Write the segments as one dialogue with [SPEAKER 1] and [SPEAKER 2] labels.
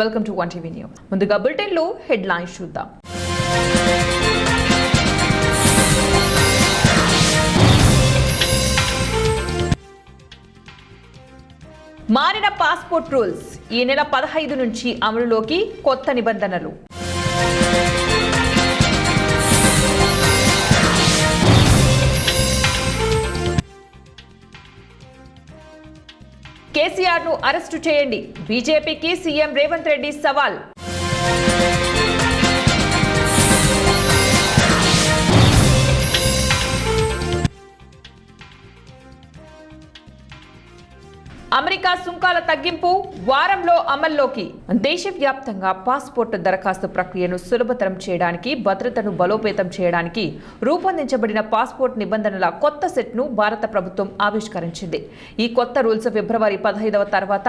[SPEAKER 1] Welcome to 1 TV news. ముందుగా bulletin లో headlines చూద్దాం. మారిన పాస్పోర్ట్ రూల్స్ ఈ నెల 15 నుంచి అమలులోకి కొత్త నిబంధనలు. కేసీఆర్ ను అరెస్టు చేయండి, బీజేపీకి సీఎం రేవంత్ రెడ్డి సవాల్. అమెరికా సుంకాల తగ్గింపు వారంలో అమల్లోకి. దేశవ్యాప్తంగా పాస్పోర్ట్ దరఖాస్తు ప్రక్రియను సులభతరం చేయడానికి, భద్రతను బలోపేతం చేయడానికి రూపొందించబడిన పాస్పోర్ట్ నిబంధనల కొత్త సెట్ను భారత ప్రభుత్వం ఆవిష్కరించింది. ఈ కొత్త రూల్స్ ఫిబ్రవరి 15వ తర్వాత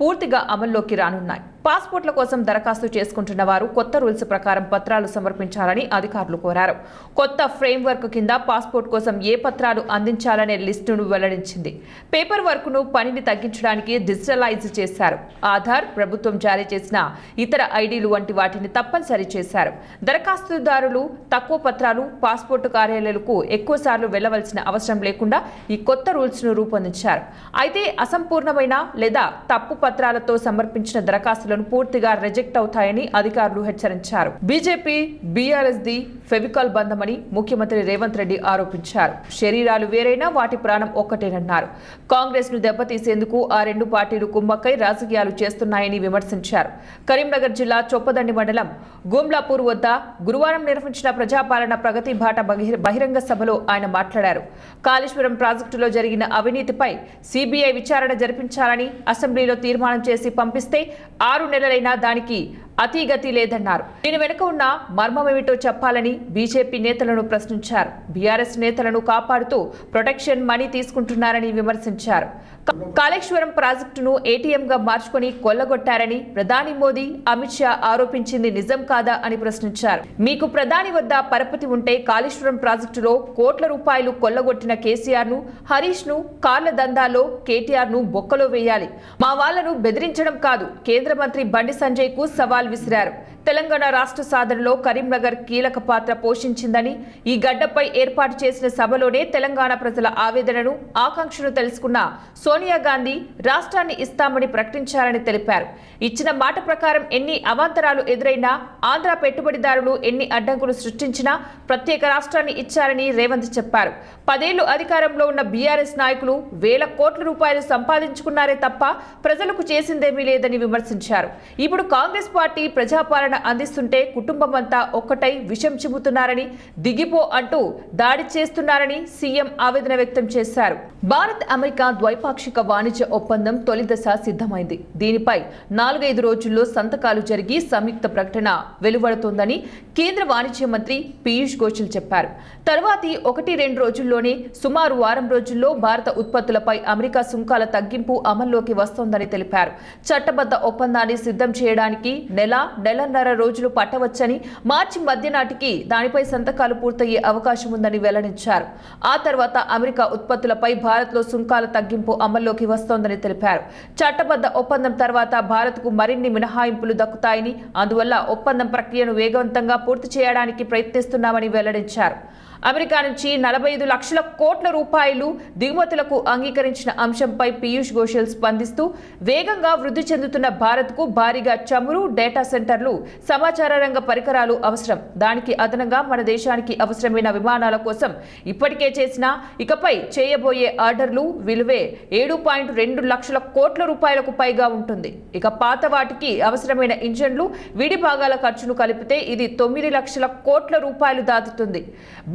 [SPEAKER 1] పూర్తిగా అమల్లోకి రానున్నాయి. పాస్పోర్ట్ల కోసం దరఖాస్తు చేసుకుంటున్న వారు కొత్త రూల్స్ ప్రకారం పత్రాలు సమర్పించాలని అధికారులు కోరారు. కొత్త ఫ్రేమ్వర్క్ కింద పాస్పోర్ట్ కోసం ఏ పత్రాలు అందించాలనే లిస్టును వెల్లడించింది. పేపర్ వర్క్ను పనిని తగ్గించడానికి డిజిటలైజ్ చేశారు. ఆధార్, ప్రభుత్వం జారీ చేసిన ఇతర ఐడీలు వంటి వాటిని తప్పనిసరి చేశారు. దరఖాస్తుదారులు తక్కువ పత్రాలు, పాస్పోర్టు కార్యాలయాలకు ఎక్కువసార్లు వెళ్లవలసిన అవసరం లేకుండా ఈ కొత్త రూల్స్ ను రూపొందించారు. అయితే అసంపూర్ణమైన లేదా తప్పు పత్రాలతో సమర్పించిన దరఖాస్తులను పూర్తిగా రిజెక్ట్ అవుతాయని అధికారులు హెచ్చరించారు. బీజేపీ బీఆర్ఎస్ ది ఫెవికాల్ బంధమని ముఖ్యమంత్రి రేవంత్ రెడ్డి ఆరోపించారు. శరీరాలు వేరైనా వాటి ప్రాణం ఒక్కటేనన్నారు. కాంగ్రెస్ ను దెబ్బతీసేందుకు ఆ రెండు పార్టీలు కుమ్మక్కై రాజకీయాలు చేస్తున్నాయని విమర్శించారు. కరీంనగర్ జిల్లా చొప్పదండి మండలం గోమ్లాపూర్ వద్ద గురువారం నిర్వహించిన ప్రజాపాలన ప్రగతి బాట బహిరంగ సభలో ఆయన మాట్లాడారు. కాళేశ్వరం ప్రాజెక్టులో జరిగిన అవినీతిపై సిబిఐ విచారణ జరిపించాలని అసెంబ్లీలో తీర్మానం చేసి పంపిస్తే 6 నెలలైనా దానికి అతిగతి లేదన్నారు. దీని వెనుక ఉన్న మర్మమేమిటో చెప్పాలని బీజేపీ నేతలను ప్రశ్నించారు. బీఆర్ఎస్ నేతలను కాపాడుతూ ప్రొటెక్షన్ మనీ తీసుకుంటున్నారని విమర్శించారు. కాళేశ్వరం ప్రాజెక్టును ఏటీఎంగా మార్చుకొని కొల్లగొట్టారని ప్రధాని మోదీ, అమిత్ షా ఆరోపించింది నిజం కాదా అని ప్రశ్నించారు. మీకు ప్రధాని వద్ద పరపతి ఉంటే కాళేశ్వరం ప్రాజెక్టులో కోట్ల రూపాయలు కొల్లగొట్టిన కేసీఆర్ ను, హరీష్ ను కార్ల దందాలో కేటీఆర్ ను బొక్కలో వేయాలి. మా వాళ్లను బెదిరించడం కాదు. కేంద్ర మంత్రి బండి సంజయ్ కు సవాల్ విసిరారు. తెలంగాణ రాష్ట్ర సాధనలో కరీంనగర్ కీలక పాత్ర పోషించిందని, ఈ గడ్డపై ఏర్పాటు చేసిన సభలోనే తెలంగాణ ప్రజల ఆవేదనను, ఆకాంక్షను తెలుసుకున్న సోనియా గాంధీ రాష్ట్రాన్ని ఇస్తామని ప్రకటించారని తెలిపారు. ఇచ్చిన మాట ప్రకారం ఎన్ని అవాంతరాలు ఎదురైనా, ఆంధ్ర పెట్టుబడిదారులు ఎన్ని అడ్డంకులు సృష్టించినా ప్రత్యేక రాష్ట్రాన్ని ఇచ్చారని రేవంత్ చెప్పారు. 10 ఏళ్లు అధికారంలో ఉన్న బీఆర్ఎస్ నాయకులు వేల కోట్ల రూపాయలు సంపాదించుకున్నారే తప్ప ప్రజలకు చేసిందేమీ లేదని విమర్శించారు. ఇప్పుడు కాంగ్రెస్ పార్టీ ప్రజాపాలన అందిస్తుంటే కుటుంబం అంతా ఒక్కటై విషం చిమ్ముతున్నారని, దిగిపో అంటూ దాడి చేస్తున్నారని సీఎం ఆవేదన వ్యక్తం చేశారు. భారత్ అమెరికా ద్వైపాక్షిక వాణిజ్య ఒప్పందం తొలి దశ సిద్ధమైంది. దీనిపై 4-5 రోజుల్లో సంతకాలు జరిగి సంయుక్త ప్రకటన వెలువడుతోందని కేంద్ర వాణిజ్య మంత్రి పీయూష్ గోయల్ చెప్పారు. తర్వాతి 1-2 రోజుల్లోనే సుమారు వారం రోజుల్లో భారత ఉత్పత్తులపై అమెరికా సుంకాల తగ్గింపు అమల్లోకి వస్తోందని తెలిపారు. చట్టబద్ధ ఒప్పందాన్ని సిద్ధం చేయడానికి నెలన్నర రోజులు పట్టవచ్చని, మార్చి మధ్య నాటికి దానిపై సంతకాలు పూర్తయ్యే అవకాశం ఉందని వెల్లడించారు. ఆ తర్వాత అమెరికా ఉత్పత్తులపై భారత్లో సుంకాల తగ్గింపు అమల్లోకి వస్తోందని తెలిపారు. చట్టబద్ధ ఒప్పందం తర్వాత భారత్కు మరిన్ని మినహాయింపులు దక్కుతాయని, అందువల్ల ఒప్పందం ప్రక్రియను వేగవంతంగా పూర్తి చేయడానికి ప్రయత్నిస్తున్నామని వెల్లడించారు. అమెరికా నుంచి 45 లక్షల కోట్ల రూపాయలు దిగుమతులకు అంగీకరించిన అంశంపై పీయూష్ గోయల్ స్పందిస్తూ, వేగంగా వృద్ధి చెందుతున్న భారత్కు భారీగా చమురు, డేటా సెంటర్లు, సమాచార రంగ పరికరాలు అవసరం. దానికి అదనంగా మన దేశానికి అవసరమైన విమానాల కోసం ఇప్పటికే చేసిన, ఇకపై చేయబోయే ఆర్డర్లు విలువే 7.2 లక్షల కోట్ల రూపాయలకు పైగా ఉంటుంది. ఇక పాత వాటికి అవసరమైన ఇంజన్లు, విడి భాగాల ఖర్చును కలిపితే ఇది 9 లక్షల కోట్ల రూపాయలు దాటుతుంది.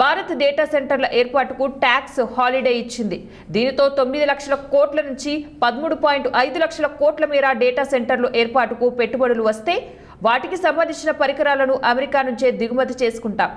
[SPEAKER 1] భారత్ డేటా సెంటర్ల ఏర్పాటుకు ట్యాక్స్ హాలిడే ఇచ్చింది. దీనితో 9 లక్షల కోట్ల నుంచి 13.5 లక్షల కోట్ల మేర డేటా సెంటర్లు ఏర్పాటుకు పెట్టుబడులు వస్తే వాటికి సంబంధించిన పరికరాలను అమెరికా నుంచే దిగుమతి చేసుకుంటాం.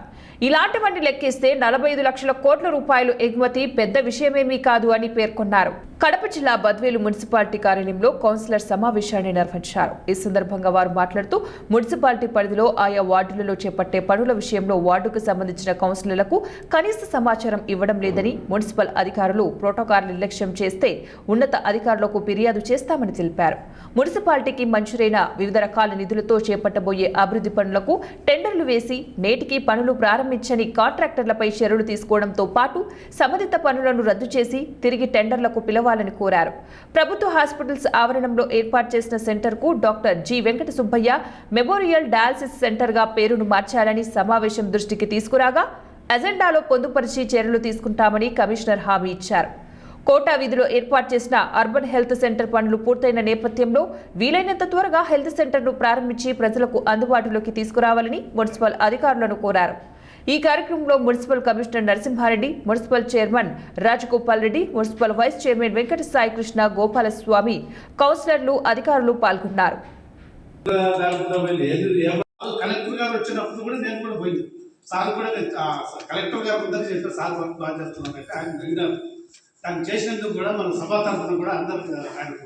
[SPEAKER 1] ఇలాంటివన్నీ లెక్కిస్తే 45 లక్షల కోట్ల రూపాయలు ఎగుమతి పెద్ద విషయమేమీ కాదు అని పేర్కొన్నారు. కడప జిల్లా బద్వేలు మున్సిపాలిటీ కార్యాలయంలో కౌన్సిలర్ సమావేశాన్ని నిర్వహించారు. ఈ సందర్భంగా వారు మాట్లాడుతూ మున్సిపాలిటీ పరిధిలో ఆయా వార్డులలో చేపట్టే పనుల విషయంలో వార్డుకు సంబంధించిన కౌన్సిలర్లకు కనీస సమాచారం ఇవ్వడం లేదని, మున్సిపల్ అధికారులు ప్రోటోకాల్ నిర్లక్ష్యం చేస్తే ఉన్నత అధికారులకు ఫిర్యాదు చేస్తామని తెలిపారు. మున్సిపాలిటీకి మంజూరైన వివిధ రకాల నిధులతో చేపట్టబోయే అభివృద్ధి పనులకు టెండర్లు వేసి నేటికి పనులు ప్రారంభించని కాంట్రాక్టర్లపై చర్యలు తీసుకోవడంతో పాటు సంబంధిత పనులను రద్దు చేసి తిరిగి టెండర్లకు పిలవాలని కోరారు. ప్రభుత్వ హాస్పిటల్స్ ఆవరణంలో ఏర్పాటు చేసిన సెంటర్కు doctor G Venkata Subbaiah memorial dialysis సెంటర్గా పేరును మార్చాలని సమావేశం దృష్టికి తీసుకురాగా అజెండాలో పొందుపరిచి చర్యలు తీసుకుంటామని కమిషనర్ హామీ ఇచ్చారు. కోటా వీధిలో ఏర్పాటు చేసిన అర్బన్ హెల్త్ సెంటర్ పనులు పూర్తయిన నేపథ్యంలో వీలైనంత త్వరగా హెల్త్ సెంటర్ను ప్రారంభించి ప్రజలకు అందుబాటులోకి తీసుకురావాలని మున్సిపల్ అధికారులను కోరారు. ఈ కార్యక్రమంలో municipal commissioner Narasimha Reddy, municipal chairman Rajagopal Reddy, municipal vice chairman Venkata Sai Krishna, Gopalaswamy, కౌన్సిలర్లు, అధికారులు పాల్గొన్నారు.
[SPEAKER 2] కలెక్టర్ గారు వచ్చినప్పుడు కూడా నేను కూడా పోయింది. సార్ కూడా కలెక్టర్ గారు అందరూ చేస్తారు, సార్ వర్క్ బాగా చేస్తున్నారంటే ఆయన తను చేసినందుకు కూడా మన సభా తరఫున కూడా అందరికి ఆయనకు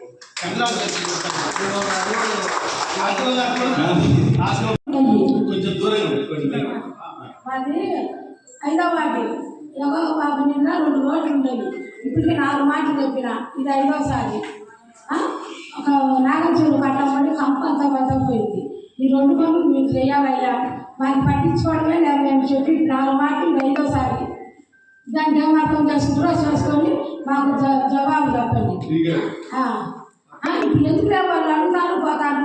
[SPEAKER 2] కొంచెం దూరంగా పెట్టుకోండి.
[SPEAKER 3] అది 5వ వార్డు ఎవరో బాబు నిన్న 2 ఓట్లు ఉండేవి, ఇప్పటికి 4 మాటలు చెప్పిన, ఇది 5వసారి. ఒక నాగంచెరువు కట్టమంటే కంపంతా పోయింది. ఈ 2 పనులు మీరు చేయాలయ్యా, మాకు పట్టించుకోవడమే లేదు మేము చెప్పి 4 మాటలు, ఇది 5వసారి. దాన్ని ఏమాత్రం చేసుకుంటారో చేసుకొని మాకు జవాబు చెప్పండి. ఇప్పుడు ఎందుకు వాళ్ళు అడుగుతారు పోతారు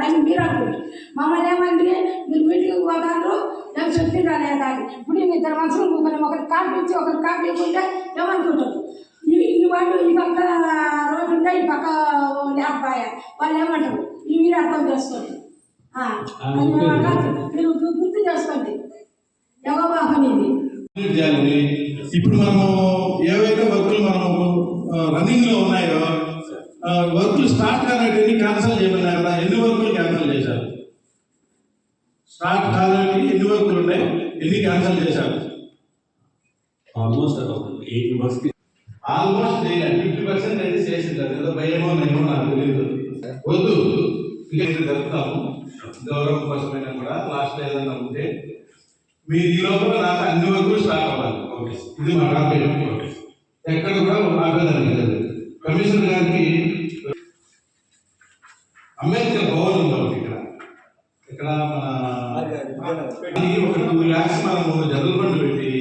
[SPEAKER 3] అని మీరు అనుకుంటారు. మమ్మల్ని ఏమంటే మీరు మీటింగ్కి పోతారు నేను చెప్పిందా లేదా అని. ఇప్పుడు 2 మనుషులు ఒకరికి కాపీ ఇచ్చి ఒకరికి కాపీ ఇచ్చుంటే ఏమనుకుంటారు, ఈ వాళ్ళు ఈ పక్క రోడ్డు ఉంటే ఈ పక్క లేకపోయా వాళ్ళు ఏమంటారు, మీరు అర్థం చేసుకోండి. మీరు గుర్తు చేసుకోండి ఎవో బాగుంది.
[SPEAKER 2] ఇప్పుడు మనము ఏవైతే వర్కులు మనము రన్నింగ్ లో ఉన్నాయో వర్కులు స్టార్ట్ కానట్టు క్యాన్సిల్ చేయమన్నారు కదా, ఎన్ని వర్కులు క్యాన్సిల్ చేశారు? స్టార్ట్ కానట్టు ఎన్ని వర్కులు ఉన్నాయి, ఎన్ని క్యాన్సిల్ చేశారు?
[SPEAKER 4] ఆల్మోస్ట్ 50%
[SPEAKER 2] అయితే చేసింటారు. ఏదో భయమో నేమో నాకు తెలియదు. వద్దు, ఇంకా జరుపుతాము గౌరవం కోసమైనా కూడా. లాస్ట్ లో ఏదైనా ఉంటే మీరు ఈ లోపల నాకు అన్ని వర్కులు స్టార్ట్ అవ్వాలి. ఇది మా టార్గెట్. ఎక్కడ కూడా ఆపేదాన్ని లేదు. కమిషనర్ గారికి అంబేద్కర్ భవన్ ఉంది ఇక్కడ మన ఒక 2 lakhs మనము జనరల్ ఫండ్ పెట్టి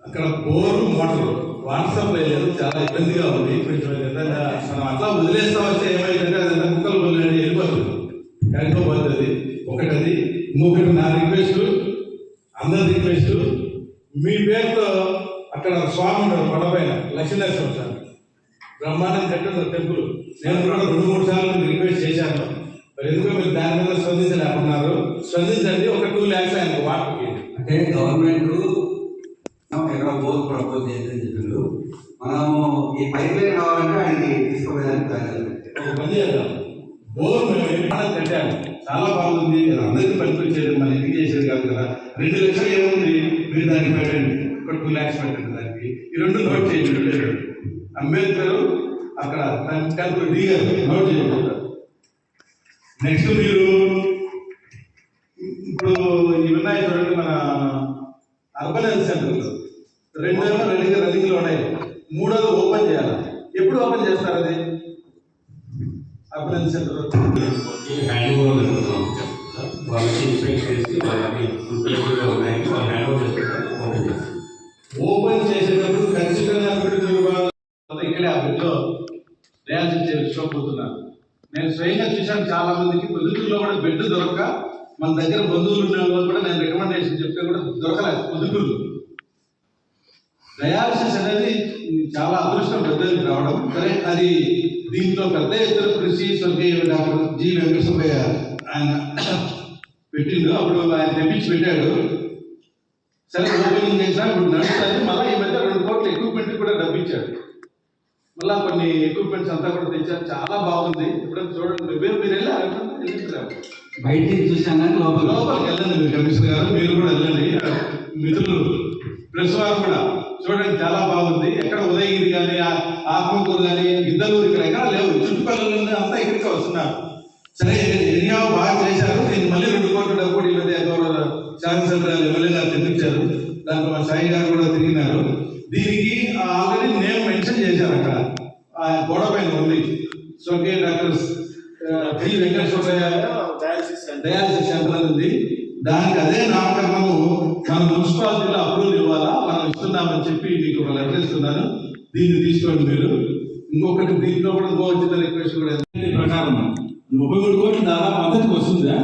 [SPEAKER 2] అక్కడ బోరు మోటార్ వాటర్ సప్లై లేదు, చాలా ఇబ్బందిగా ఉంది. కొంచెం మనం అట్లా వదిలేస్తా వస్తే ఏమైందంటే అది కుక్కలు వదిలేండి వెళ్ళిపోతుంది, వెళ్ళిపోతుంది. ఒకటది. ఇంకొకటి నా రిక్వెస్ట్, అందరి రిక్వెస్ట్, మీ పేరుతో అక్కడ స్వామి ఉంటారు కొండపైన, లక్ష్మీనరసింహ స్వామి బ్రహ్మాండం కట్టిన టెంపుల్. నేను కూడా 2-3 సార్లు రిక్వెస్ట్ చేశాను. మరి ఎందుకో మీరు దాని మీద స్పందించలేకున్నారు. స్పందించండి. ఒక 2 lakhs ఆయనకు వాటర్కి.
[SPEAKER 4] అంటే గవర్నమెంట్ ఎక్కడ బోర్ ప్రపోజ్ చేయాలని చెప్పిండ్రు. మనము ఈ పైప్ లైన్ కావాలంటే ఆయనకి తీసుకోవడానికి
[SPEAKER 2] ఒక పని చేద్దాం. బోర్ మేము కట్టాము, చాలా బాగుంది, అందరికీ పనిపించేది, మన ఇంటికి చేసేది కాదు కదా. 2 లక్షలు ఏముంది, మీరు దానికి పెట్టండి. ఒక 2 lakhs పెట్టండి దానికి. ఈ 2 నోట్ చేయండి. అంబేద్కర్ అక్కడ టెంపుల్ డీగర్ నోట్ చేయండి. నెక్స్ట్ మీరు ఇప్పుడు ఇవి ఉన్నాయి చూడండి, మన అర్బన్ హెల్త్ సెంటర్ 2 రన్నింగ్ లో ఉన్నాయి. 3వది ఓపెన్ చేయాలి. ఎప్పుడు ఓపెన్ చేస్తారు అది? Urban health centre
[SPEAKER 4] hand over జరుగుతున్నాం. వాళ్ళకి ఇన్స్పెక్ట్ చేసి వాళ్ళని ఉన్నాయి హ్యాండ్ ఓవర్ చేసుకుంటారు, ఓపెన్ చేస్తారు.
[SPEAKER 2] ఓపెన్ చేసేటప్పుడు ఖచ్చితంగా ఇక్కడే ఆ బిడ్డలో డయాలసిస్ చేసుకోబోతున్నారు. నేను స్వయంగా చూశాను. చాలా మందికి పొద్దుటూరులో కూడా బెడ్ దొరక, మన దగ్గర బంధువులు ఉన్న వాళ్ళు కూడా నేను రికమెండేషన్ చెప్తే కూడా దొరకలేదు పొద్దుటూరులో. డయాలసిస్ అనేది చాలా అదృష్టం పెద్దది రావడం. సరే, అది దీంట్లో పెద్ద ఎత్తున కృషి స్వర్గీయ డాక్టర్ జి వెంకట సుబ్బయ్య ఆయన పెట్టిండు. అప్పుడు ఆయన తెప్పించి పెట్టాడు. సరే, ఓపెనింగ్ చేసినా ఇప్పుడు నడుస్తుంది. మళ్ళీ ఈ మధ్య 2 కోట్ల ఎక్విప్మెంట్ కూడా డబ్బిచ్చాడు. మళ్ళీ కొన్ని ఎక్విప్మెంట్స్ అంతా కూడా తెచ్చారు. చాలా బాగుంది. ఎప్పుడైనా చూడండి, మీరు వెళ్ళారు
[SPEAKER 4] బయట చూసాను కానీ
[SPEAKER 2] లోపలికి వెళ్ళండి. మీరు కమిషనర్ గారు మీరు కూడా వెళ్ళండి. మిత్రులు ప్రెస్ వారు కూడా చూడండి, చాలా బాగుంది. ఎక్కడ ఉదయగిరి డయాలసిస్ సెంటర్ ఉంది. దానికి అదే నామకరణము మన మున్సిపాలిటీలో అప్రూవల్ ఇవ్వాలా, మనం ఇస్తున్నామని చెప్పి మీకు ఒక లెటర్ ఇస్తున్నాను. దీన్ని తీసుకోండి మీరు. ఇంకొకటి దీంట్లో కూడా వచ్చిన రిక్వెస్ట్ కూడా దీని ప్రకారం 33 కోట్లు దాదాపు మద్దతుకు వస్తుందా?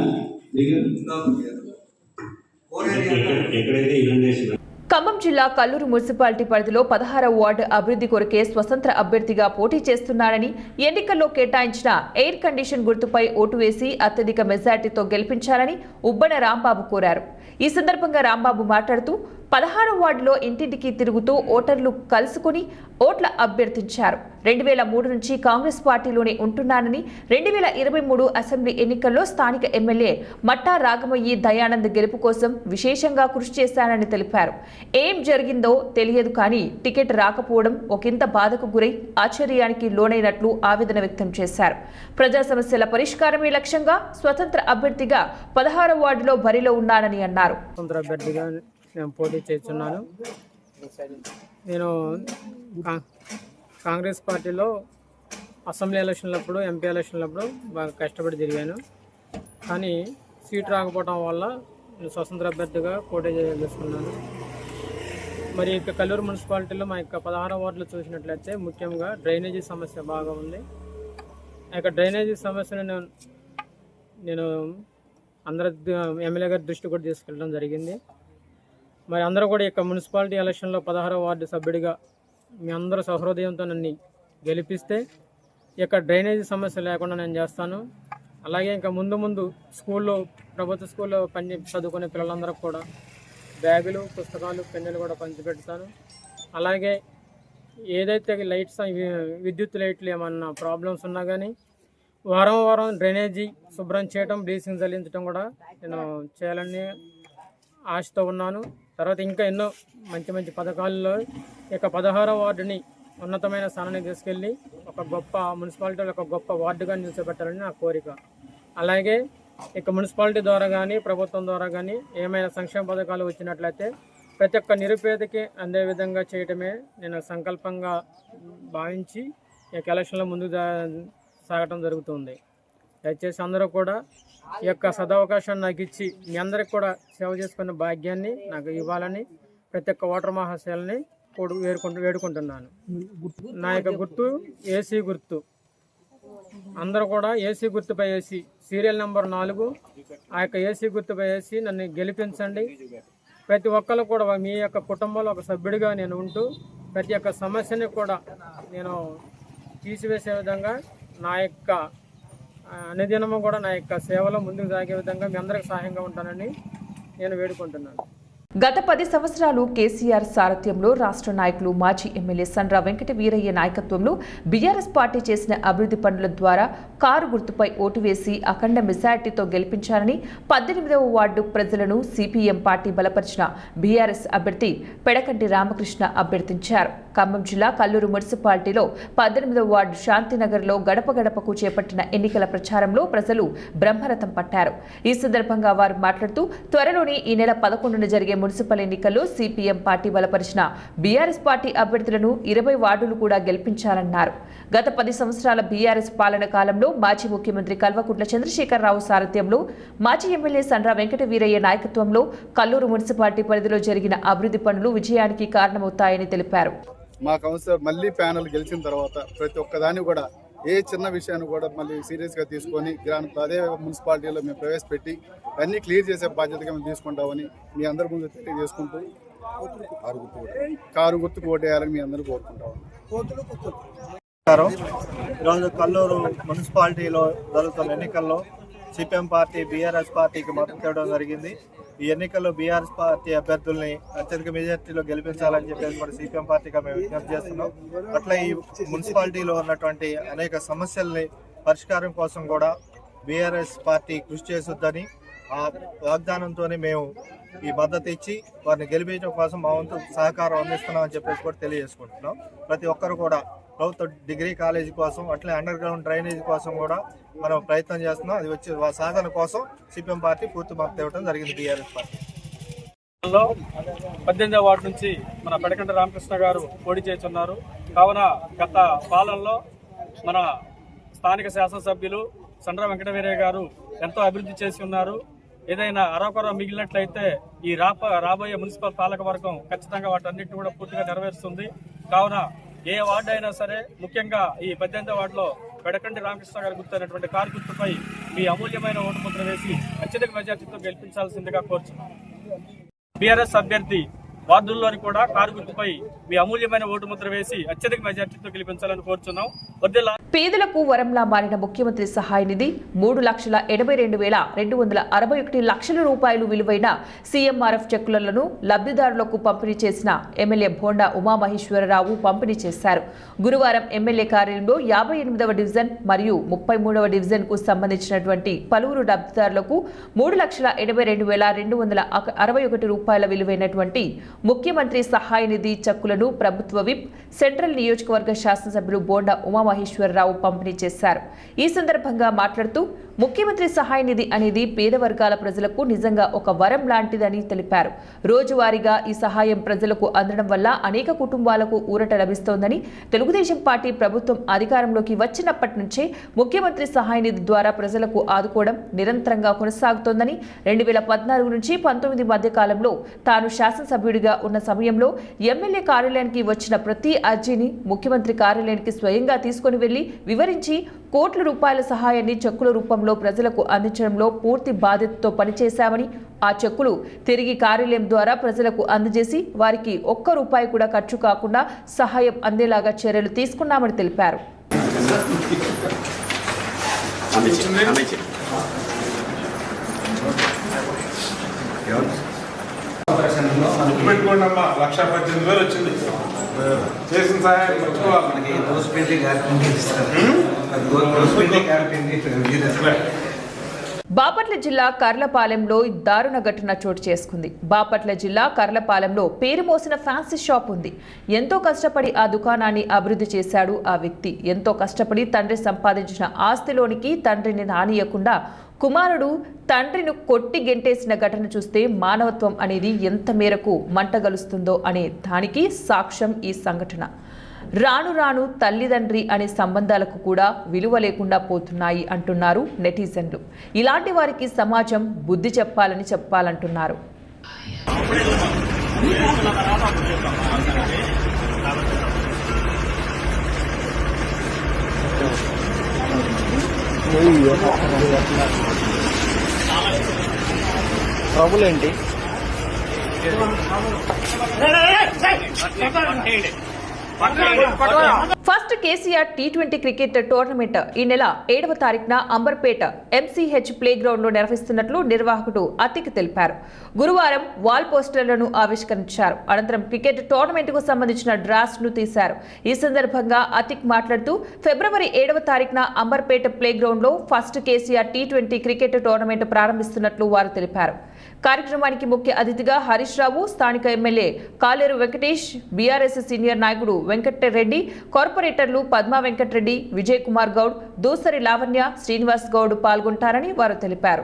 [SPEAKER 4] ఎక్కడైతే ఇన్వెస్ట్
[SPEAKER 1] ఖమ్మం జిల్లా కల్లూరు మున్సిపాలిటీ పరిధిలో 16వ వార్డు అభివృద్ధి కొరకే స్వతంత్ర అభ్యర్థిగా పోటీ చేస్తున్నానని, ఎన్నికల్లో కేటాయించిన ఎయిర్ కండిషన్ గుర్తుపై ఓటు వేసి అత్యధిక మెజార్టీతో గెలిపించాలని ఉబ్బన రాంబాబు కోరారు. ఈ సందర్భంగా రాంబాబు మాట్లాడుతూ 16వ వార్డులో ఇంటింటికి తిరుగుతూ ఓటర్లు కలుసుకుని ఓట్ల అభ్యర్థించారు. 2003 నుంచి కాంగ్రెస్ పార్టీలోనే ఉంటున్నానని, 2023 అసెంబ్లీ ఎన్నికల్లో స్థానిక ఎమ్మెల్యే మట్టా రాగమయ్యి దయానంద్ గెలుపు కోసం విశేషంగా కృషి చేశానని తెలిపారు. ఏం జరిగిందో తెలియదు కానీ టికెట్ రాకపోవడం ఒకంత బాధకు గురై ఆశ్చర్యానికి లోనైనట్లు ఆవేదన వ్యక్తం చేశారు. ప్రజా సమస్యల పరిష్కారమే లక్ష్యంగా స్వతంత్ర అభ్యర్థిగా 16వ వార్డులో బరిలో ఉన్నానని అన్నారు.
[SPEAKER 5] నేను పోటీ చేస్తున్నాను. నేను కాంగ్రెస్ పార్టీలో అసెంబ్లీ ఎలక్షన్లప్పుడు, ఎంపీ ఎలక్షన్లప్పుడు బాగా కష్టపడి తిరిగాను. కానీ సీట్ రాకపోవడం వల్ల నేను స్వతంత్ర అభ్యర్థిగా పోటీ చేసుకున్నాను. మరి ఇక కల్లూరు మున్సిపాలిటీలో మా యొక్క 16వ వార్డులో చూసినట్లయితే ముఖ్యంగా డ్రైనేజీ సమస్య బాగా ఉంది. ఆ యొక్క డ్రైనేజీ సమస్యను నేను అందరి ఎమ్మెల్యే గారి దృష్టి కూడా తీసుకెళ్ళడం జరిగింది. మరి అందరూ కూడా ఇక మున్సిపాలిటీ ఎలక్షన్లో 16వ వార్డు సభ్యుడిగా మీ అందరూ సహృదయంతో నన్ను గెలిపిస్తే ఇక డ్రైనేజీ సమస్య లేకుండా నేను చేస్తాను. అలాగే ఇంకా ముందు స్కూల్లో, ప్రభుత్వ స్కూల్లో చదువుకునే పిల్లలందరూ కూడా బ్యాగులు, పుస్తకాలు, పెన్నులు కూడా పంచిపెడతాను. అలాగే ఏదైతే లైట్స్, విద్యుత్ లైట్లు ఏమన్నా ప్రాబ్లమ్స్ ఉన్నా కానీ వారం డ్రైనేజీ శుభ్రం చేయడం, బ్లీచింగ్ చల్లించడం కూడా నేను చేయాలని ఆశతో ఉన్నాను. తర్వాత ఇంకా ఎన్నో మంచి పథకాల్లో ఇక 16వ వార్డుని ఉన్నతమైన స్థానానికి తీసుకెళ్ళి ఒక గొప్ప మున్సిపాలిటీలో ఒక గొప్ప వార్డుగా నిలిచిపెట్టాలని నా కోరిక. అలాగే ఇక మున్సిపాలిటీ ద్వారా కానీ, ప్రభుత్వం ద్వారా కానీ ఏమైనా సంక్షేమ పథకాలు వచ్చినట్లయితే ప్రతి ఒక్క నిరుపేదకి అందే విధంగా చేయటమే నేను సంకల్పంగా భావించి ఈ ఎలక్షన్లో ముందుకు సాగటం జరుగుతుంది. దయచేసి అందరూ కూడా ఈ యొక్క సదవకాశాన్ని నాకు ఇచ్చి మీ అందరికి కూడా సేవ చేసుకున్న భాగ్యాన్ని నాకు ఇవ్వాలని ప్రతి ఒక్క ఓటర్ మహాశయాలని వేడుకుంటున్నాను. నా యొక్క గుర్తు ఏసీ గుర్తు. అందరూ కూడా ఏసీ గుర్తుపై వేసి, సీరియల్ నెంబర్ 4, ఆ యొక్క ఏసీ గుర్తుపై వేసి నన్ను గెలిపించండి. ప్రతి ఒక్కరు కూడా మీ యొక్క కుటుంబంలో ఒక సభ్యుడిగా నేను ఉంటూ ప్రతి ఒక్క సమస్యని కూడా నేను తీసివేసే విధంగా నా యొక్క అనుదినము కూడా నా యొక్క సేవలో ముందుకు సాగే విధంగా మీ అందరికి సహాయంగా ఉంటానని నేను వేడుకుంటున్నాను.
[SPEAKER 1] గత 10 సంవత్సరాలు కేసీఆర్ సారథ్యంలో రాష్ట్ర నాయకులు, మాజీ ఎమ్మెల్యే సండ్ర వెంకట వీరయ్య నాయకత్వంలో బీఆర్ఎస్ పార్టీ చేసిన అభివృద్ధి పనుల ద్వారా కారు గుర్తుపై ఓటు వేసి అఖండ మెజారిటీతో గెలిపించాలని 18వ వార్డు ప్రజలను సిపిఎం పార్టీ బలపరిచిన బీఆర్ఎస్ అభ్యర్థి పెడకంటి రామకృష్ణ అభ్యర్థించారు. ఖమ్మం జిల్లా కల్లూరు మున్సిపాలిటీలో 18వ వార్డు శాంతినగర్లో గడప గడపకు చేపట్టిన ఎన్నికల ప్రచారంలో ప్రజలు బ్రహ్మరథం పట్టారు. ఈ సందర్భంగా వారు మాట్లాడుతూ త్వరలోనే ఈ నెల 11న జరిగే మున్సిపల్ ఎన్నికల్లో సిపిఎం పార్టీ బలపరిచిన బీఆర్ఎస్ పార్టీ అభ్యర్థులను 20 వార్డులు కూడా గెలిపించాలన్నారు. గత 10 సంవత్సరాల బీఆర్ఎస్ పాలన కాలంలో మాజీ ముఖ్యమంత్రి కల్వకుంట్ల చంద్రశేఖరరావు సారథ్యంలో, మాజీ ఎమ్మెల్యే సండ్ర వెంకట వీరయ్య నాయకత్వంలో కల్లూరు మున్సిపాలిటీ పరిధిలో జరిగిన అభివృద్ధి పనులు విజయానికి కారణమవుతాయని తెలిపారు.
[SPEAKER 6] మా కౌన్సిలర్ మళ్ళీ ప్యానల్ గెలిచిన తర్వాత ప్రతి ఒక్కదాన్ని కూడా ఏ చిన్న విషయాన్ని కూడా మళ్ళీ సీరియస్గా తీసుకొని అదే మున్సిపాలిటీలో మేము ప్రవేశపెట్టి అన్నీ క్లియర్ చేసే బాధ్యతగా మేము తీసుకుంటామని మీ అందరి ముందు తెలియజేసుకుంటూ కారు గుర్తుకు ఓటేయాలని మీ అందరూ కోరుకుంటాము.
[SPEAKER 7] ఈరోజు కల్లూరు మున్సిపాలిటీలో జరుగుతున్న ఎన్నికల్లో సిపిఎం పార్టీ బీఆర్ఎస్ పార్టీకి మద్దతు ఇవ్వడం జరిగింది. ఈ ఎన్నికల్లో బీఆర్ఎస్ పార్టీ అభ్యర్థుల్ని అత్యధిక మెజార్టీలో గెలిపించాలని చెప్పేసి కూడా సిపిఎం పార్టీగా మేము విజ్ఞప్తి చేస్తున్నాం. అట్లా ఈ మున్సిపాలిటీలో ఉన్నటువంటి అనేక సమస్యల్ని పరిష్కారం కోసం కూడా బీఆర్ఎస్ పార్టీ కృషి చేస్తుందని ఆ వాగ్దానంతోనే మేము ఈ మద్దతు ఇచ్చి వారిని గెలిపించడం కోసం మా వంతు సహకారం అందిస్తున్నామని చెప్పేసి కూడా తెలియజేసుకుంటున్నాం. ప్రతి ఒక్కరు కూడా ప్రభుత్వ డిగ్రీ కాలేజీ కోసం, అట్లే అండర్ గ్రౌండ్ డ్రైనేజీ కోసం కూడా మనం ప్రయత్నం చేస్తున్నాం. అది వచ్చి సాధన కోసం సిపిఎం పార్టీ పూర్తి మద్దతు ఇవ్వడం జరిగింది. బీఆర్ఎస్ పార్టీ
[SPEAKER 5] 18వ వార్డు నుంచి మన పెడకంటి రామకృష్ణ గారు పోటీ చేస్తున్నారు. కావున గత పాలనలో మన స్థానిక శాసనసభ్యులు సండ్ర వెంకట వీరయ్య గారు ఎంతో అభివృద్ధి చేసి ఉన్నారు. ఏదైనా అరకొర మిగిలినట్లయితే ఈ రాబోయే మున్సిపల్ పాలకవర్గం ఖచ్చితంగా వాటన్నిటిని కూడా పూర్తిగా నెరవేరుస్తుంది. కావున ఏ వార్డు అయినా సరే, ముఖ్యంగా ఈ 18వ వార్డులో పెడకండి రామకృష్ణ గారి గుర్తైనటువంటి కారు గుర్తుపై మీ అమూల్యమైన ఓటు ముద్ర వేసి అత్యధిక మెజార్టీతో గెలిపించాల్సిందిగా కోరుచున్నాం. బీఆర్ఎస్ అభ్యర్థి వార్డుల్లోని కూడా కారు గుర్తుపై మీ అమూల్యమైన ఓటు ముద్ర వేసి అత్యధిక మెజార్టీతో గెలిపించాలని కోరుచున్నాం.
[SPEAKER 1] పేదలకు వరంలా మారిన ముఖ్యమంత్రి సహాయ నిధి 3,82,261 లక్షల రూపాయలు విలువైన సీఎంఆర్ఎఫ్ చెక్కులను లబ్ధిదారులకు పంపిణీ చేసిన ఎమ్మెల్యే భోండా ఉమామహేశ్వరరావు పంపిణీ చేశారు. గురువారం ఎమ్మెల్యే కార్యాలయంలో 58వ డివిజన్ మరియు 33వ డివిజన్ కు సంబంధించినటువంటి పలువురు లబ్ధిదారులకు 3,82,261 రూపాయల విలువైనటువంటి ముఖ్యమంత్రి సహాయ నిధి చెక్కులను ప్రభుత్వ విప్ సెంట్రల్ నియోజకవర్గ శాసనసభ్యులు బోండా ఉమామహేశ్వరరావు పంపిణీ చేశారు. ఈ సందర్భంగా మాట్లాడుతూ ముఖ్యమంత్రి సహాయ నిధి అనేది పేద వర్గాల ప్రజలకు నిజంగా ఒక వరం లాంటిదని తెలిపారు. రోజువారీగా ఈ సహాయం ప్రజలకు అందడం వల్ల అనేక కుటుంబాలకు ఊరట లభిస్తోందని, తెలుగుదేశం పార్టీ ప్రభుత్వం అధికారంలోకి వచ్చినప్పటి నుంచే ముఖ్యమంత్రి సహాయ నిధి ద్వారా ప్రజలకు ఆదుకోవడం నిరంతరంగా కొనసాగుతోందని, 2014 నుంచి 19 మధ్య కాలంలో తాను శాసనసభ్యుడిగా ఉన్న సమయంలో ఎమ్మెల్యే కార్యాలయానికి వచ్చిన ప్రతి అర్జీని ముఖ్యమంత్రి కార్యాలయానికి స్వయంగా తీసుకుని వెళ్లి వివరించి కోట్ల రూపాయల సహాయాన్ని చెక్కుల రూపంలో ప్రజలకు అందించడంలో పూర్తి బాధ్యతతో పనిచేశామని, ఆ చెక్కులు తిరిగి కార్యాలయం ద్వారా ప్రజలకు అందజేసి వారికి ఒక్క రూపాయి కూడా ఖర్చు కాకుండా సహాయం అందేలాగా చర్యలు తీసుకున్నామని తెలిపారు.
[SPEAKER 2] పెట్టుకోండి అమ్మా, 1,18,000 వచ్చింది. చేసిన సహాయం
[SPEAKER 4] మనకి
[SPEAKER 1] బాపట్ల జిల్లా కర్లపాలెంలో దారుణ ఘటన చోటు చేసుకుంది. బాపట్ల జిల్లా కర్లపాలెంలో పేరు మోసిన ఫ్యాన్సీ షాప్ ఉంది. ఎంతో కష్టపడి ఆ దుకాణాన్ని అభివృద్ధి చేశాడు ఆ వ్యక్తి. ఎంతో కష్టపడి తండ్రి సంపాదించిన ఆస్తిలోనికి తండ్రిని రానియకుండా కుమారుడు తండ్రిని కొట్టి గెంటేసిన ఘటన చూస్తే మానవత్వం అనేది ఎంత మేరకు మంటగలుస్తుందో అనే దానికి సాక్ష్యం ఈ సంఘటన. రాను రాను తల్లిదండ్రి అనే సంబంధాలకు కూడా విలువ లేకుండా పోతున్నాయి అంటున్నారు నెటిజన్లు. ఇలాంటి వారికి సమాజం బుద్ధి చెప్పాలంటున్నారు.
[SPEAKER 7] ప్రభులేంటి
[SPEAKER 1] first KCR T20 cricket tournament ఈ నెల 7వ తారీఖున అంబర్పేట MCH ప్లే గ్రౌండ్ లో నిర్వహిస్తున్నట్లు నిర్వాహకుడు అతిక్ తెలిపారు. గురువారం వాల్ పోస్టర్లను ఆవిష్కరించారు. అనంతరం క్రికెట్ టోర్నమెంట్ కు సంబంధించిన డ్రాఫ్ట్ ను తీశారు. ఈ సందర్భంగా అతిక్ మాట్లాడుతూ ఫిబ్రవరి 7వ తారీఖున అంబర్పేట ప్లే గ్రౌండ్ లో first KCR T20 cricket tournament ప్రారంభిస్తున్నట్లు వారు తెలిపారు. కార్యక్రమానికి ముఖ్య అతిథిగా హరీష్ రావు, స్థానిక ఎమ్మెల్యే కాలేరు వెంకటేష్, బీఆర్ఎస్ సీనియర్ నాయకుడు వెంకటరెడ్డి, కార్పొరేటర్లు పద్మా వెంకటరెడ్డి, విజయ్ కుమార్ గౌడ్, దూసరి లావణ్య, శ్రీనివాస్ గౌడ్ పాల్గొంటారని వారు తెలిపారు.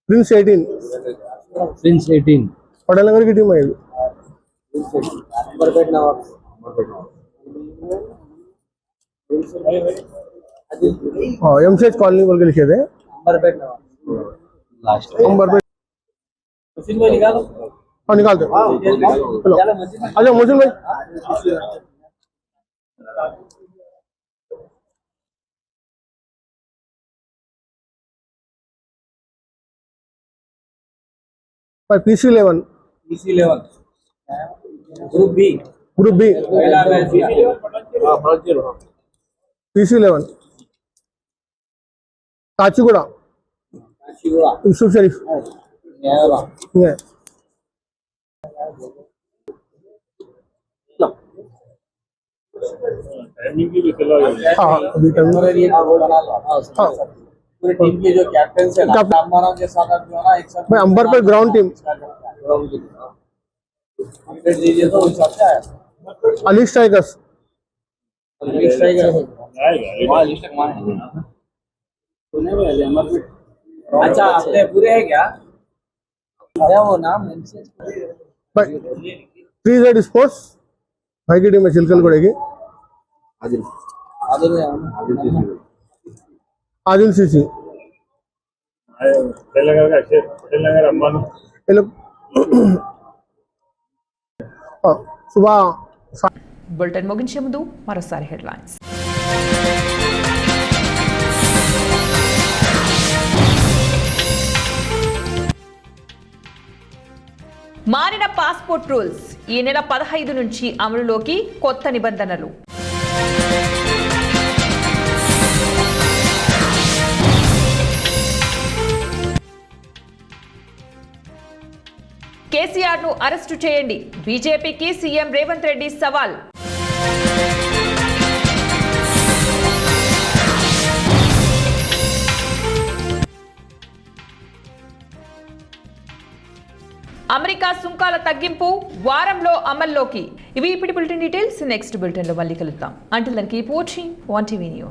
[SPEAKER 8] प्रिंस 18 पटेल नगर की टीम है। हाँ MCH कॉलोनी बोल के लिखे थे। हाँ निकालते चलो अच्छा मोहसिन भाई PC11 group B PC11 Kachiguda Yusuf Sharif
[SPEAKER 9] पूरी टीम के जो कैप्टन है ना रामबाराव के साथ जो है ना एक साथ
[SPEAKER 8] मैं अंबर पर ग्राउंड टीम
[SPEAKER 9] दीजिए तो उस हिसाब से आया
[SPEAKER 8] अली स्ट्राइकर्स
[SPEAKER 9] अच्छा अपने पूरे है क्या वो नाम
[SPEAKER 8] फ्री जेड स्पोर्ट्स भाई की टीम है चिलकल कोड़े की आदिल सीसी सुबह
[SPEAKER 1] బులెటిన్ ముగించే ముందు మరోసారి హెడ్లైన్స్. మారిన పాస్పోర్ట్ రూల్స్ ఈ నెల 15 నుంచి అమలులోకి కొత్త నిబంధనలు. కేసీఆర్ ను అరెస్టు చేయండి, బీజేపీకి సీఎం రేవంత్ రెడ్డి సవాల్. అమెరికా సుంకాల తగ్గింపు వారంలో అమల్లోకి. ఇవి ఇప్పుడు బులెటిన్ డీటెయిల్స్. నెక్స్ట్ బులెటిన్ లో మళ్ళీ కలుద్దాం. Until then keep watching 1TV news.